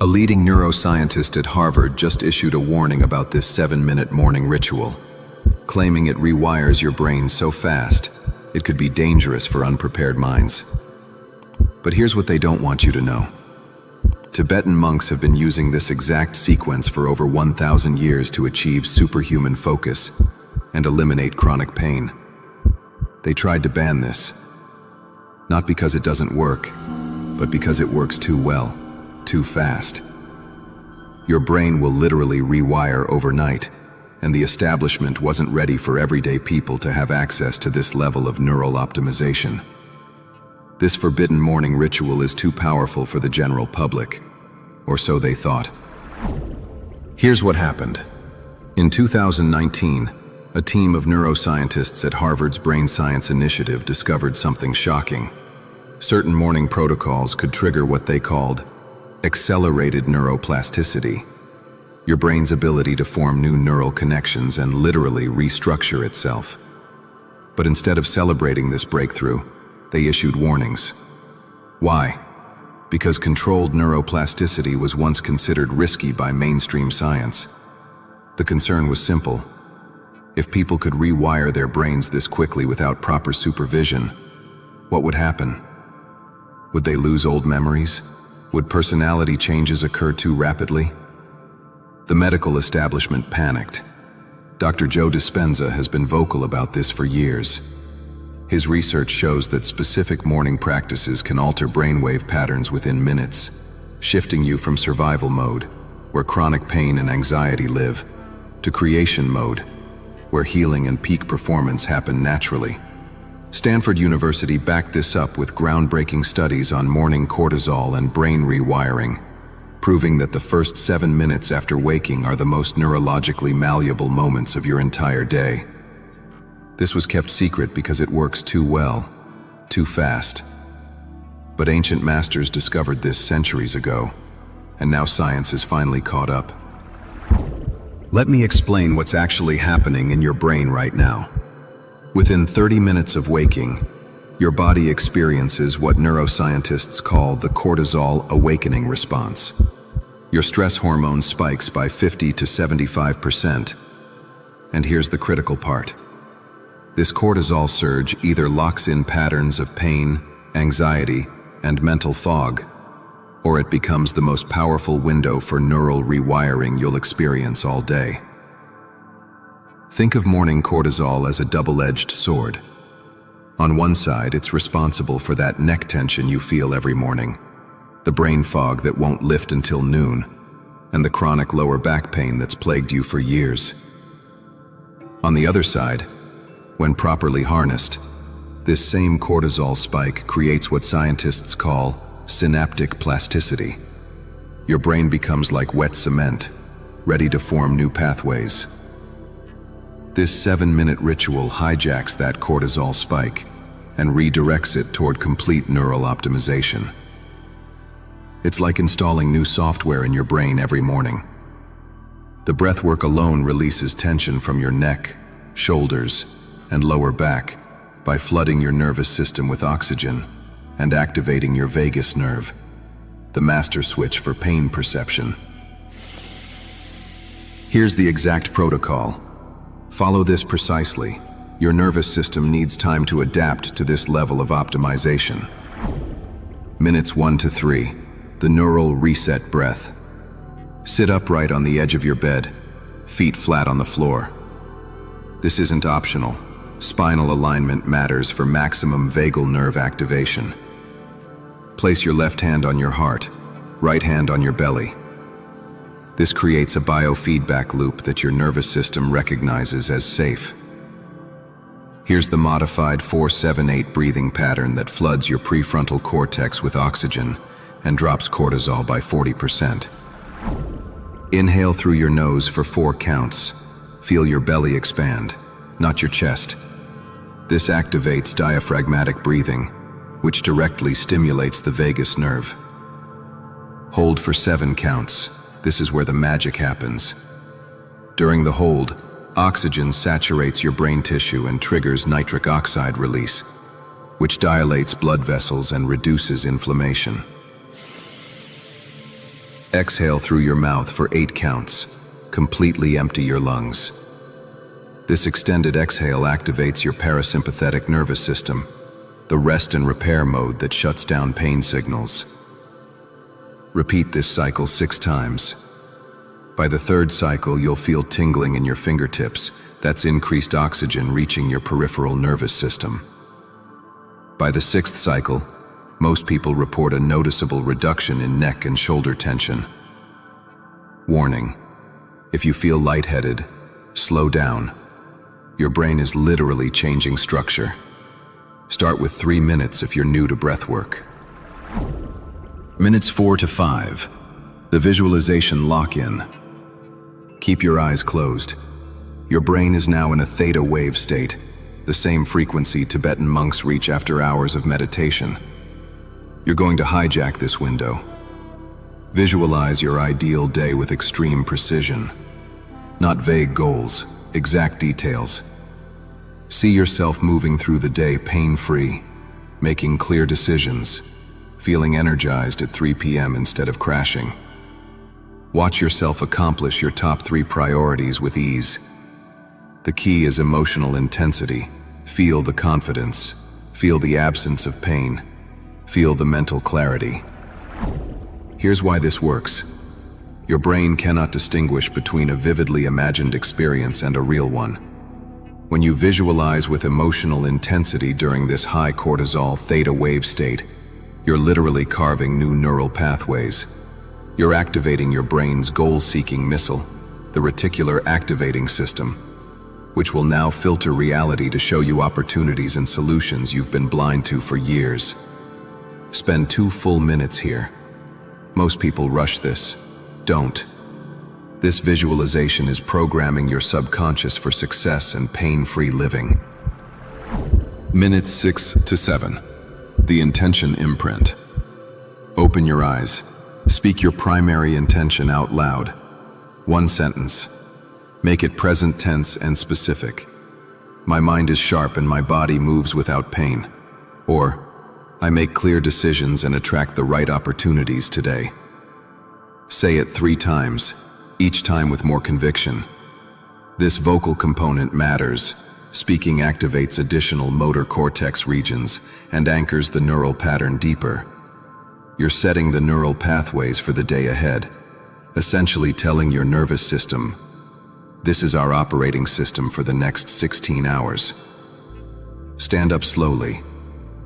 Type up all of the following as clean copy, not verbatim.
A leading neuroscientist at Harvard just issued a warning about this 7-minute morning ritual, claiming it rewires your brain so fast it could be dangerous for unprepared minds. But here's what they don't want you to know. Tibetan monks have been using this exact sequence for over 1,000 years to achieve superhuman focus and eliminate chronic pain. They tried to ban this, not because it doesn't work, but because it works too well, too fast. Your brain will literally rewire overnight, and the establishment wasn't ready for everyday people to have access to this level of neural optimization. This forbidden morning ritual is too powerful for the general public, or so they thought. Here's what happened. In 2019, a team of neuroscientists at Harvard's Brain Science Initiative discovered something shocking. Certain morning protocols could trigger what they called accelerated neuroplasticity, your brain's ability to form new neural connections and literally restructure itself. But instead of celebrating this breakthrough, they issued warnings. Why? Because controlled neuroplasticity was once considered risky by mainstream science. The concern was simple. If people could rewire their brains this quickly without proper supervision, what would happen? Would they lose old memories? Would personality changes occur too rapidly? The medical establishment panicked. Dr. Joe Dispenza has been vocal about this for years. His research shows that specific morning practices can alter brainwave patterns within minutes, shifting you from survival mode, where chronic pain and anxiety live, to creation mode, where healing and peak performance happen naturally. Stanford University backed this up with groundbreaking studies on morning cortisol and brain rewiring, proving that the first 7 minutes after waking are the most neurologically malleable moments of your entire day. This was kept secret because it works too well, too fast. But ancient masters discovered this centuries ago, and now science has finally caught up. Let me explain what's actually happening in your brain right now. Within 30 minutes of waking, your body experiences what neuroscientists call the cortisol awakening response. Your stress hormone spikes by 50 to 75%. And here's the critical part. This cortisol surge either locks in patterns of pain, anxiety, and mental fog, or it becomes the most powerful window for neural rewiring you'll experience all day. Think of morning cortisol as a double-edged sword. On one side, it's responsible for that neck tension you feel every morning, the brain fog that won't lift until noon, and the chronic lower back pain that's plagued you for years. On the other side, when properly harnessed, this same cortisol spike creates what scientists call synaptic plasticity. Your brain becomes like wet cement, ready to form new pathways. This 7-minute ritual hijacks that cortisol spike and redirects it toward complete neural optimization. It's like installing new software in your brain every morning. The breathwork alone releases tension from your neck, shoulders, and lower back by flooding your nervous system with oxygen and activating your vagus nerve, the master switch for pain perception. Here's the exact protocol. Follow this precisely. Your nervous system needs time to adapt to this level of optimization. Minutes 1 to 3, the neural reset breath. Sit upright on the edge of your bed, feet flat on the floor. This isn't optional. Spinal alignment matters for maximum vagal nerve activation. Place your left hand on your heart, right hand on your belly. This creates a biofeedback loop that your nervous system recognizes as safe. Here's the modified 4-7-8 breathing pattern that floods your prefrontal cortex with oxygen and drops cortisol by 40%. Inhale through your nose for 4 counts. Feel your belly expand, not your chest. This activates diaphragmatic breathing, which directly stimulates the vagus nerve. Hold for 7 counts. This is where the magic happens. During the hold, oxygen saturates your brain tissue and triggers nitric oxide release, which dilates blood vessels and reduces inflammation. Exhale through your mouth for 8 counts. Completely empty your lungs. This extended exhale activates your parasympathetic nervous system, the rest and repair mode that shuts down pain signals. Repeat this cycle 6 times. By the 3rd cycle, you'll feel tingling in your fingertips. That's increased oxygen reaching your peripheral nervous system. By the 6th cycle, most people report a noticeable reduction in neck and shoulder tension. Warning: if you feel lightheaded, slow down. Your brain is literally changing structure. Start with 3 minutes if you're new to breathwork. Minutes 4 to 5. The visualization lock-in. Keep your eyes closed. Your brain is now in a theta wave state, the same frequency Tibetan monks reach after hours of meditation. You're going to hijack this window. Visualize your ideal day with extreme precision. Not vague goals, exact details. See yourself moving through the day pain-free, making clear decisions, feeling energized at 3 p.m. instead of crashing. Watch yourself accomplish your top 3 priorities with ease. The key is emotional intensity. Feel the confidence. Feel the absence of pain. Feel the mental clarity. Here's why this works. Your brain cannot distinguish between a vividly imagined experience and a real one. When you visualize with emotional intensity during this high cortisol theta wave state, you're literally carving new neural pathways. You're activating your brain's goal-seeking missile, the reticular activating system, which will now filter reality to show you opportunities and solutions you've been blind to for years. Spend 2 full minutes here. Most people rush this. Don't. This visualization is programming your subconscious for success and pain-free living. Minutes 6 to 7. The intention imprint. Open your eyes. Speak your primary intention out loud. 1 sentence. Make it present tense and specific. My mind is sharp and my body moves without pain. Or, I make clear decisions and attract the right opportunities today. Say it 3 times, each time with more conviction. This vocal component matters. Speaking activates additional motor cortex regions and anchors the neural pattern deeper. You're setting the neural pathways for the day ahead, essentially telling your nervous system, this is our operating system for the next 16 hours. Stand up slowly.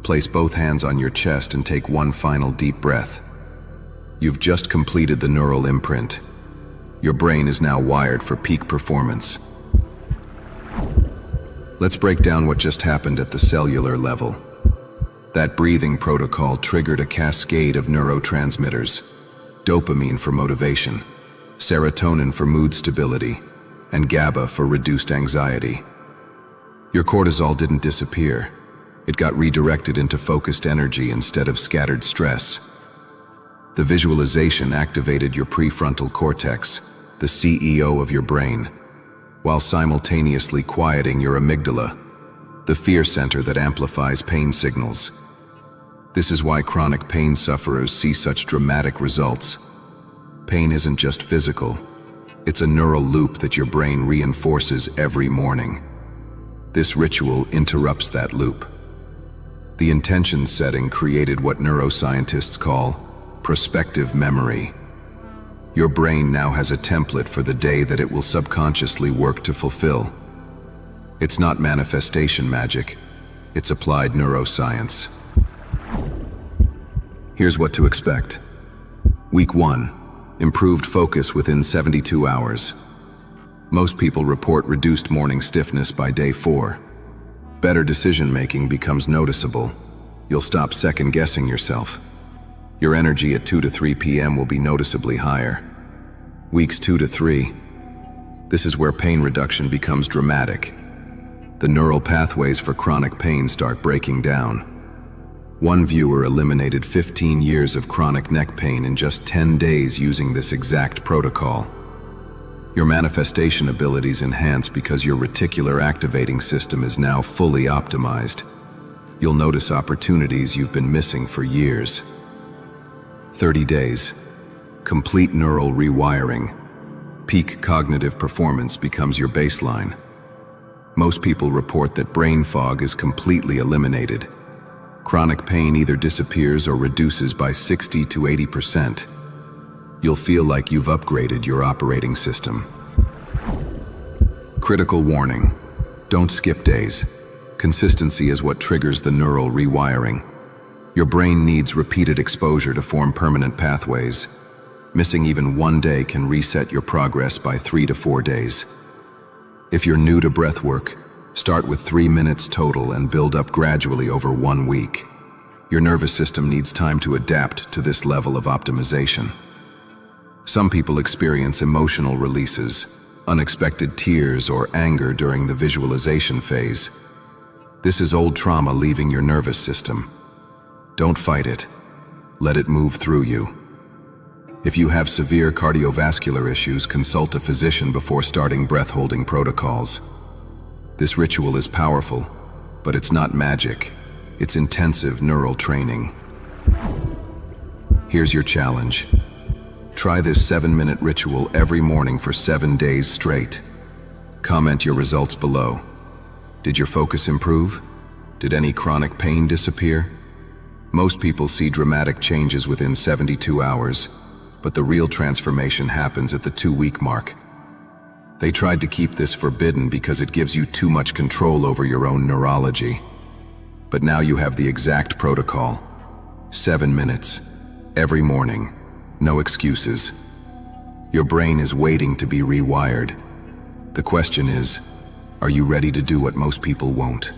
Place both hands on your chest and take 1 final deep breath. You've just completed the neural imprint. Your brain is now wired for peak performance. Let's break down what just happened at the cellular level. That breathing protocol triggered a cascade of neurotransmitters: dopamine for motivation, serotonin for mood stability, and GABA for reduced anxiety. Your cortisol didn't disappear. It got redirected into focused energy instead of scattered stress. The visualization activated your prefrontal cortex, the CEO of your brain, while simultaneously quieting your amygdala, the fear center that amplifies pain signals. This is why chronic pain sufferers see such dramatic results. Pain isn't just physical. It's a neural loop that your brain reinforces every morning. This ritual interrupts that loop. The intention setting created what neuroscientists call prospective memory. Your brain now has a template for the day that it will subconsciously work to fulfill. It's not manifestation magic, it's applied neuroscience. Here's what to expect. Week 1. Improved focus within 72 hours. Most people report reduced morning stiffness by day 4. Better decision-making becomes noticeable. You'll stop second-guessing yourself. Your energy at 2 to 3 p.m. will be noticeably higher. Weeks 2 to 3. This is where pain reduction becomes dramatic. The neural pathways for chronic pain start breaking down. One viewer eliminated 15 years of chronic neck pain in just 10 days using this exact protocol. Your manifestation abilities enhance because your reticular activating system is now fully optimized. You'll notice opportunities you've been missing for years. 30 days. Complete neural rewiring. Peak cognitive performance becomes your baseline. Most people report that brain fog is completely eliminated. Chronic pain either disappears or reduces by 60 to 80%. You'll feel like you've upgraded your operating system. Critical warning. Don't skip days. Consistency is what triggers the neural rewiring. Your brain needs repeated exposure to form permanent pathways. Missing even one day can reset your progress by 3 to 4 days. If you're new to breathwork, start with 3 minutes total and build up gradually over 1 week. Your nervous system needs time to adapt to this level of optimization. Some people experience emotional releases, unexpected tears or anger during the visualization phase. This is old trauma leaving your nervous system. Don't fight it. Let it move through you. If you have severe cardiovascular issues, consult a physician before starting breath-holding protocols. This ritual is powerful, but it's not magic. It's intensive neural training. Here's your challenge. Try this 7-minute ritual every morning for 7 days straight. Comment your results below. Did your focus improve? Did any chronic pain disappear? Most people see dramatic changes within 72 hours, but the real transformation happens at the 2-week mark. They tried to keep this forbidden because it gives you too much control over your own neurology. But now you have the exact protocol. 7 minutes, every morning, no excuses. Your brain is waiting to be rewired. The question is, are you ready to do what most people won't?